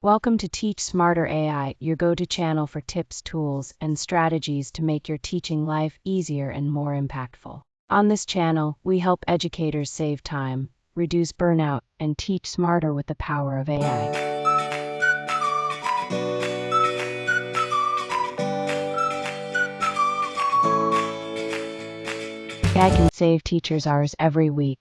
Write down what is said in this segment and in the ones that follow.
Welcome to Teach Smarter AI, your go-to channel for tips, tools, and strategies to make your teaching life easier and more impactful. On this channel, we help educators save time, reduce burnout, and teach smarter with the power of AI. AI can save teachers hours every week,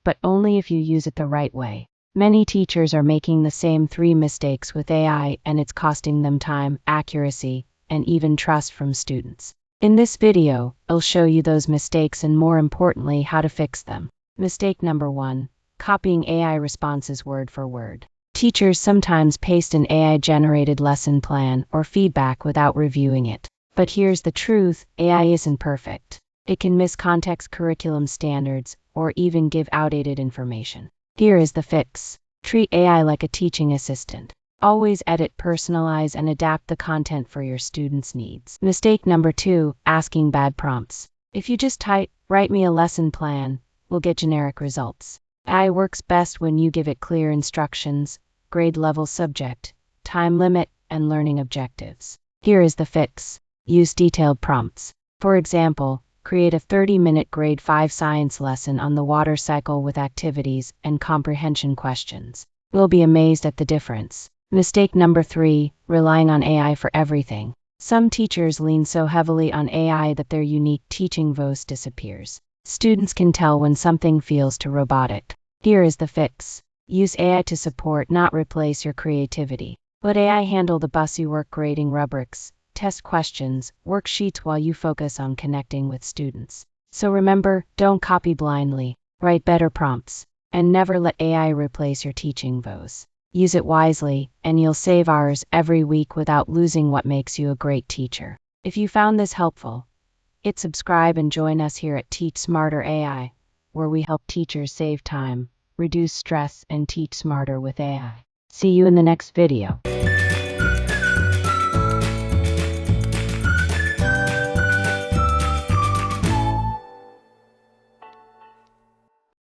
but only if you use it the right way. Many teachers are making the same 3 mistakes with AI, and it's costing them time, accuracy, and even trust from students. In this video, I'll show you those mistakes and, more importantly, how to fix them. Mistake number 1. Copying AI responses word for word. Teachers sometimes paste an AI-generated lesson plan or feedback without reviewing it. But here's the truth: AI isn't perfect. It can miss context, curriculum standards, or even give outdated information. Here is the fix. Treat AI like a teaching assistant. Always edit, personalize, and adapt the content for your students' needs. Mistake number 2. Asking bad prompts. If you just type, "Write me a lesson plan," we'll get generic results. AI works best when you give it clear instructions, grade level, subject, time limit, and learning objectives. Here is the fix. Use detailed prompts. For example, create a 30-minute grade 5 science lesson on the water cycle with activities and comprehension questions. You'll be amazed at the difference. Mistake number 3. Relying on AI for everything. Some teachers lean so heavily on AI that their unique teaching voice disappears. Students can tell when something feels too robotic. Here is the fix. Use AI to support, not replace, your creativity. Let AI handle the bussy work, grading rubrics, test questions, worksheets, while you focus on connecting with students. So remember, don't copy blindly, write better prompts, and never let AI replace your teaching voice. Use it wisely, and you'll save hours every week without losing what makes you a great teacher. If you found this helpful, hit subscribe and join us here at Teach Smarter AI, where we help teachers save time, reduce stress, and teach smarter with AI. See you in the next video.